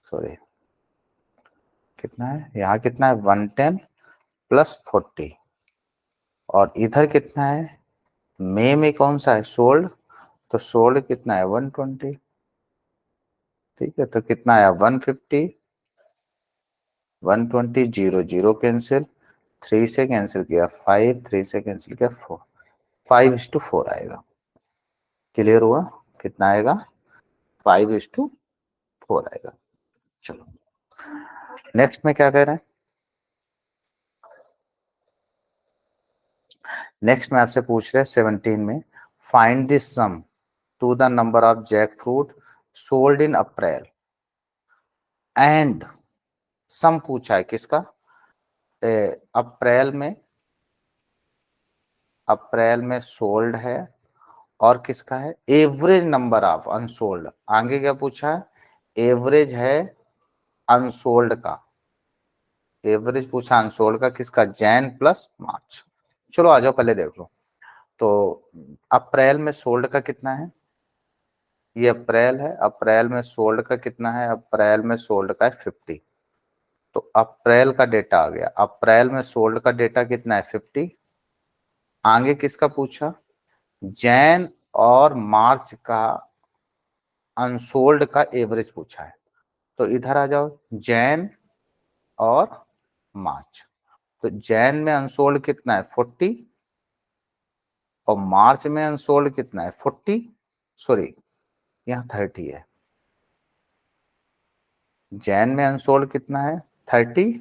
सॉरी कितना है, यहाँ कितना है 110 प्लस 40। और इधर कितना है, मई में कौन सा है सोल्ड, तो सोल्ड कितना है 120। ठीक है, तो कितना आया 150, 120, जीरो जीरो कैंसिल, 3 से कैंसिल किया 5, 3 से कैंसिल किया 4, 5:4 आएगा। क्लियर हुआ, कितना आएगा 5:4 आएगा। चलो नेक्स्ट में क्या कह रहे हैं, नेक्स्ट में आपसे पूछ रहे हैं 17 में, find this sum to the number of jackfruit sold in April and, sum पूछा है किसका, अप्रैल में, अप्रैल में सोल्ड है और किसका है एवरेज नंबर ऑफ अनसोल्ड। आगे क्या पूछा है, एवरेज है अनसोल्ड का, एवरेज पूछा अनसोल्ड का किसका, जैन प्लस मार्च। चलो आ जाओ पहले देख लो। तो अप्रैल में सोल्ड का कितना है, ये अप्रैल है, अप्रैल में सोल्ड का कितना है, अप्रैल में सोल्ड का है 50। तो अप्रैल का डेटा आ गया, अप्रैल में सोल्ड का डेटा कितना है 50। आगे किसका पूछा, जैन और मार्च का अनसोल्ड का एवरेज पूछा है। तो इधर आ जाओ, जैन और मार्च। तो जैन में अनसोल्ड कितना है 40 और मार्च में अनसोल्ड कितना है 40, सॉरी यहाँ 30 है। जैन में अनसोल्ड कितना है 30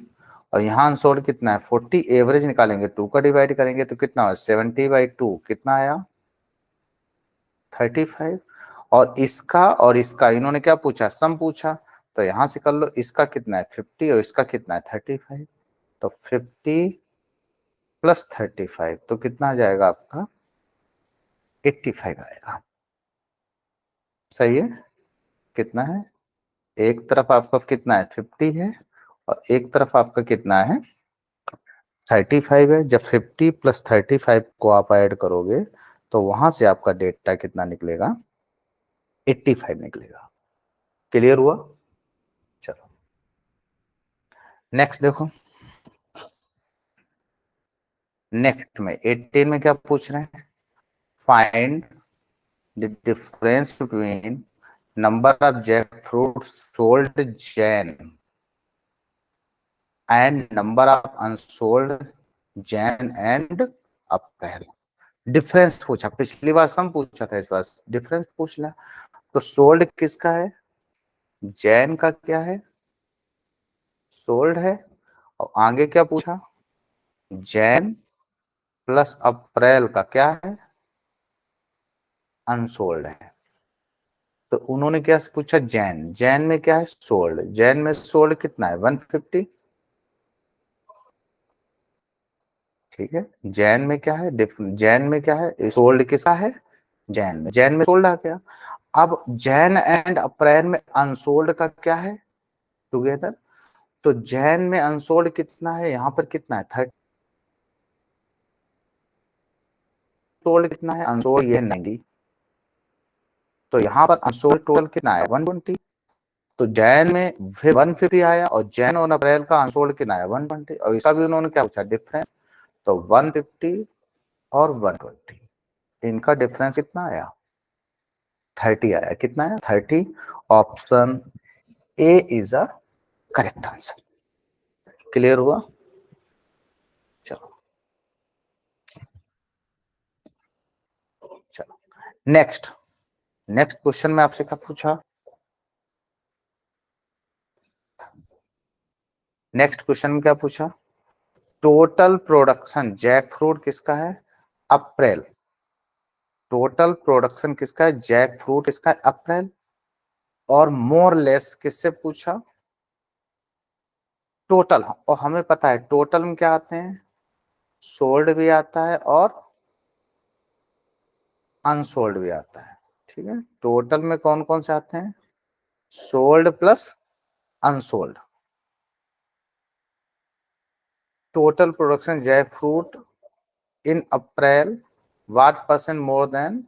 और यहाँ अनसोल्ड कितना है 40। एवरेज निकालेंगे 2 का डिवाइड करेंगे तो कितना 70/2 कितना आया 35। और इसका इन्होंने क्या पूछा, सम पूछा। तो यहां से कर लो, इसका कितना है 50 और इसका कितना है 35। तो 50 प्लस 35 तो कितना आ जाएगा आपका 85 आएगा। सही है, कितना है, एक तरफ आपका कितना है 50 है और एक तरफ आपका कितना है 35 है। जब 50 प्लस 35 को आप ऐड करोगे तो वहां से आपका डेटा कितना निकलेगा 85 निकलेगा। क्लियर हुआ। चलो नेक्स्ट देखो, नेक्स्ट में 18 में क्या पूछ रहे हैं, find the difference between number of jackfruit sold Jan and number of unsold Jan and April. Difference पूछा, पिछली बार सम पूछा था, इस बार डिफरेंस पूछ लिया। तो सोल्ड किसका है, जैन का क्या है सोल्ड है। और आगे क्या पूछा, जैन प्लस अप्रैल का क्या है अनसोल्ड है। तो उन्होंने क्या पूछा, जैन, जैन में क्या है सोल्ड, जैन में सोल्ड कितना है 150। ठीक है, जैन में क्या है जैन में क्या है सोल्ड किसका है, जैन में सोल्ड आ गया। अब जैन एंड अप्रैल में अनसोल्ड का क्या है टुगेदर, तो जैन में अनसोल्ड कितना है, यहाँ पर कितना है 30, सोल्ड कितना है अनसोल्ड ये 90, तो यहाँ पर अनसोल्ड टोटल कितना है 120, तो जैन में फिर 150 आया और जैन और अप्रैल का अनसोल्ड कितना है 120, और इसका भी उन्होंने क्या पूछा डिफरेंस, तो 150 और 120 इनका डिफरेंस कितना आया 30 आया, कितना है 30, option A is a correct answer. Clear हुआ? चलो चलो नेक्स्ट, नेक्स्ट क्वेश्चन में आपसे क्या पूछा, नेक्स्ट क्वेश्चन में क्या पूछा, टोटल प्रोडक्शन जैक फ्रूट किसका है अप्रैल, टोटल प्रोडक्शन किसका है जैक फ्रूट किसका है अप्रैल, और मोर लेस किससे पूछा टोटल, और हमें पता है टोटल में क्या आते हैं सोल्ड भी आता है और अनसोल्ड भी आता है, ठीक है, टोटल में कौन कौन से आते हैं sold plus unsold, total production jackfruit in April what percent more than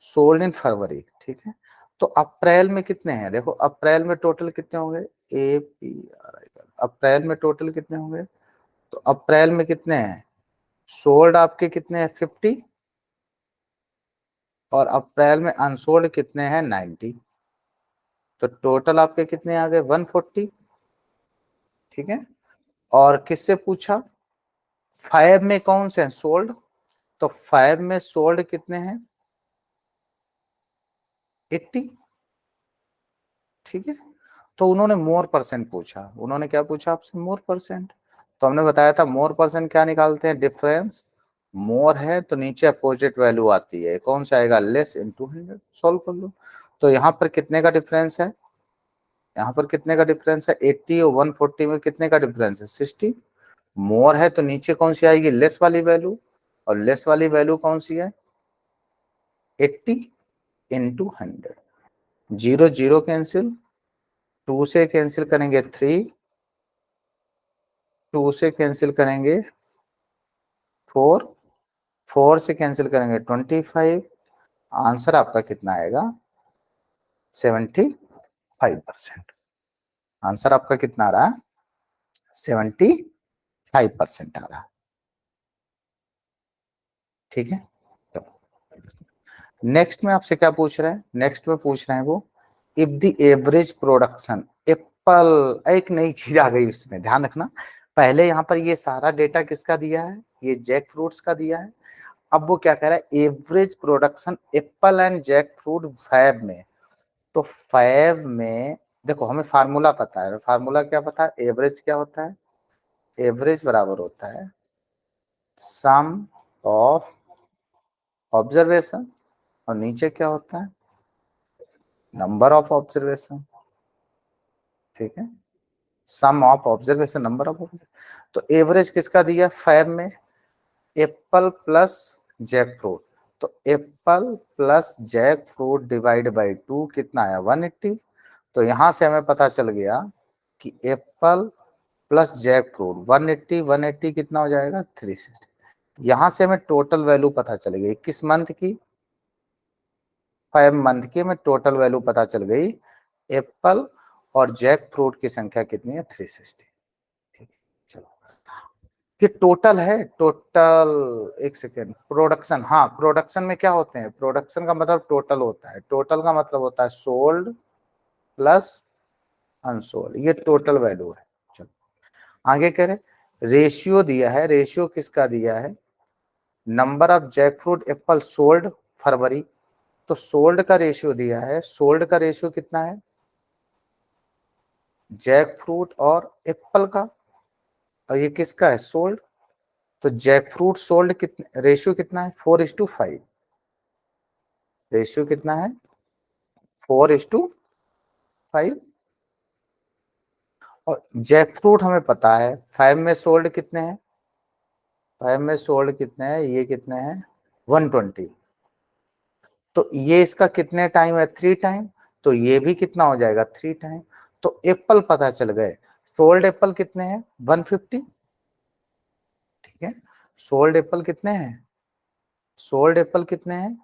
sold in February, ठीक है, तो अप्रैल में कितने हैं, देखो अप्रैल में टोटल कितने होंगे ए पी आर आई, अप्रैल में टोटल कितने होंगे, तो अप्रैल में कितने हैं सोल्ड आपके कितने हैं 50, और अप्रैल में अनसोल्ड कितने हैं 90, तो टोटल आपके कितने आ गए 140, ठीक है, और किससे पूछा 5 में कौन से हैं सोल्ड, तो 5 में सोल्ड कितने हैं 80, ठीक है, तो उन्होंने मोर परसेंट पूछा, उन्होंने क्या पूछा आपसे मोर परसेंट, तो हमने बताया था मोर परसेंट क्या निकालते हैं डिफरेंस, मोर है तो नीचे अपोजिट वैल्यू आती है, कौन सा आएगा लेस इनटू 100, सॉल्व कर लो, तो यहाँ पर कितने का डिफरेंस है, यहाँ पर कितने का डिफरेंस है 80 और 140 में कितने का डिफरेंस है 60, मोर है तो नीचे कौन सी आएगी लेस वाली वैल्यू, और लेस वाली वैल्यू कौन सी है 80 इंटू 100, जीरो जीरो कैंसिल, 2 से कैंसिल करेंगे 3, 2 से कैंसिल करेंगे 4, 4 से कैंसिल करेंगे 25, आंसर आपका कितना आएगा 75%, आंसर आपका कितना आ रहा है 75% आ रहा है, ठीक है, तो नेक्स्ट में आपसे क्या पूछ रहे हैं, नेक्स्ट में पूछ रहे हैं वो if the average production Apple, एक नई चीज आ गई इसमें ध्यान रखना, पहले यहाँ पर ये सारा डेटा किसका दिया है ये जैक फ्रूट्स का दिया है, अब वो क्या कह रहा है average production apple and jackfruit Feb में, तो फैब में देखो हमें फार्मूला पता है, फार्मूला क्या पता है एवरेज क्या होता है, एवरेज बराबर होता है सम ऑफ ऑब्जर्वेशन, और नीचे क्या होता है नंबर ऑफ ऑब्जर्वेशन, ठीक है, sum of observation number of, तो एवरेज किसका दिया फैब में एप्पल प्लस जैक फ्रूट, तो apple plus jackfruit divide by 2 कितना आया 180, तो यहां से हमें पता चल गया कि एप्पल प्लस जैक फ्रूट 180, 180 कितना हो जाएगा 360, यहां से हमें टोटल वैल्यू पता चल गई किस मंथ की 5 मंथ की, हमें टोटल वैल्यू पता चल गई एप्पल और जैक फ्रूट की संख्या कितनी है 360, ठीक है, चलो कि टोटल है टोटल, एक सेकेंड प्रोडक्शन, हाँ प्रोडक्शन में क्या होते हैं प्रोडक्शन का मतलब टोटल होता है, टोटल का मतलब होता है सोल्ड प्लस अनसोल्ड, ये टोटल वैल्यू है, चलो आगे कह रहे रेशियो दिया है, रेशियो किसका दिया है number of jackfruit apple sold February, तो सोल्ड का रेशियो दिया है, सोल्ड का रेशियो कितना है जैक फ्रूट और एप्पल का, और ये किसका है सोल्ड, तो जैक फ्रूट सोल्ड कितने रेशियो कितना है 4:5, रेशियो कितना है 4:5, और जैक फ्रूट हमें पता है 5 में सोल्ड कितने हैं, 5 में सोल्ड कितने हैं ये कितने हैं 120, तो ये इसका कितने टाइम है, 3 टाइम, तो ये भी कितना हो जाएगा, 3 टाइम। तो एप्पल पता चल गए, सोल्ड एप्पल कितने हैं, 150, ठीक है। सोल्ड एप्पल कितने हैं, सोल्ड एप्पल कितने हैं,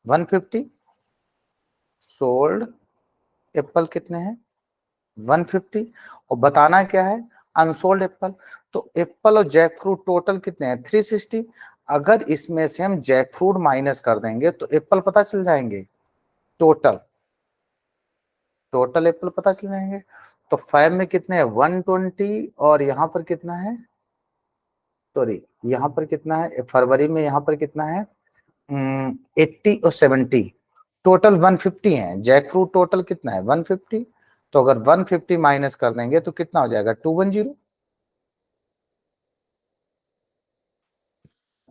150। सोल्ड एप्पल कितने हैं, 150। और बताना क्या है, अनसोल्ड एप्पल। तो एप्पल और जैक फ्रूट टोटल कितने हैं, 360। अगर इसमें से हम जैक फ्रूट माइनस कर देंगे तो एप्पल पता चल जाएंगे, टोटल टोटल एप्पल पता चल जाएंगे। तो 5 में कितने हैं, 120, और यहाँ पर कितना है, सॉरी यहाँ पर कितना है, फरवरी में यहाँ पर कितना है, 80 और 70, टोटल 150 है। जैक फ्रूट टोटल कितना है, 150। तो अगर 150 माइनस कर देंगे तो कितना हो जाएगा, 210।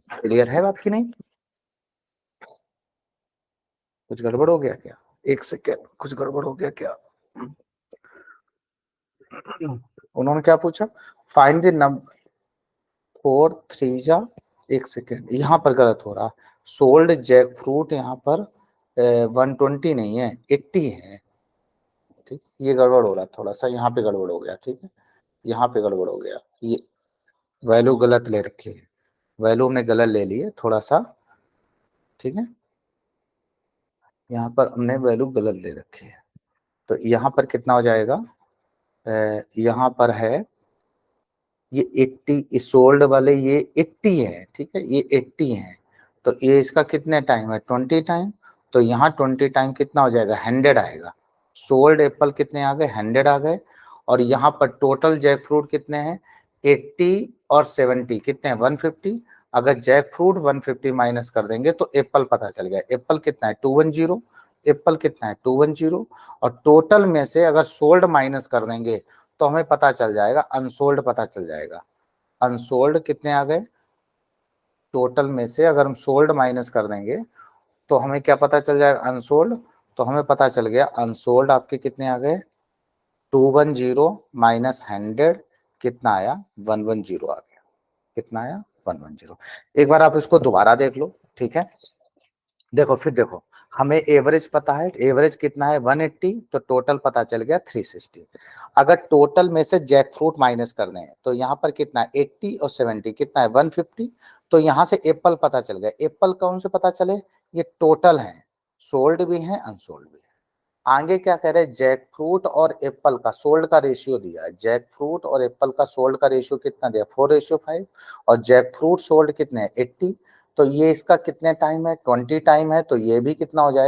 क्लियर है बात की नहीं, कुछ गड़बड़ हो गया क्या, एक सेकेंड, कुछ गड़बड़ हो गया क्या। उन्होंने क्या पूछा, फाइंड द नंबर 4 3 जा, एक सेकेंड यहाँ पर गलत हो रहा, सोल्ड जैक फ्रूट यहाँ पर 120 नहीं है, 80 है, ठीक। ये गड़बड़ हो रहा थोड़ा सा, यहाँ पे गड़बड़ हो गया, ठीक है, यहाँ पे गड़बड़ हो गया, ये वैल्यू गलत ले रखी है, वैल्यू हमने गलत ले ली है थोड़ा सा, ठीक है, यहाँ पर हमने वैल्यू गलत ले रखी है। तो यहाँ पर कितना हो जाएगा, यहाँ पर है ये 80, सोल्ड वाले ये 80 है, ठीक है, ये 80 है। तो ये इसका कितने टाइम है, 20 टाइम। तो यहाँ 20 टाइम कितना हो जाएगा, 100 आएगा। सोल्ड एप्पल कितने आ गए, 100 आ गए। और यहाँ पर टोटल जैक फ्रूट कितने हैं, 80 और 70 कितने हैं, 150। अगर जैक फ्रूट 150 माइनस कर देंगे तो एप्पल पता चल गया, एप्पल कितना है, 210, एप्पल कितना है, 210। और टोटल में से अगर सोल्ड माइनस कर देंगे तो हमें पता चल जाएगा, अनसोल्ड पता चल जाएगा। अनसोल्ड कितने आ गए, टोटल में से अगर हम सोल्ड माइनस कर देंगे तो हमें क्या पता चल जाएगा, अनसोल्ड। तो हमें पता चल गया अनसोल्ड आपके कितने आ गए, 210 माइनस 100 कितना आया, 110 आ गया, कितना आया, 110। एक बार आप इसको दोबारा देख लो, ठीक है। देखो फिर देखो, हमें एवरेज पता है, एवरेज कितना है, 180, तो टोटल पता चल गया 360। अगर टोटल में से जैक फ्रूट माइनस कर दें तो यहाँ पर कितना है, 80 और 70 कितना है, 150। तो यहाँ से एप्पल पता चल गया, एप्पल कौन से पता चले, ये टोटल है, सोल्ड भी है अनसोल्ड भी है। आगे क्या कह रहे हैं, जैक फ्रूट और एप्पल का सोल्ड का रेशियो दिया है, जैक फ्रूट और एप्पल का सोल्ड का रेशियो कितना दिया, 4:5। और जैक फ्रूट सोल्ड कितने हैं, 80। तो ये इसका कितने टाइम है, 20 टाइम है। तो ये भी कितना हो जाएगा,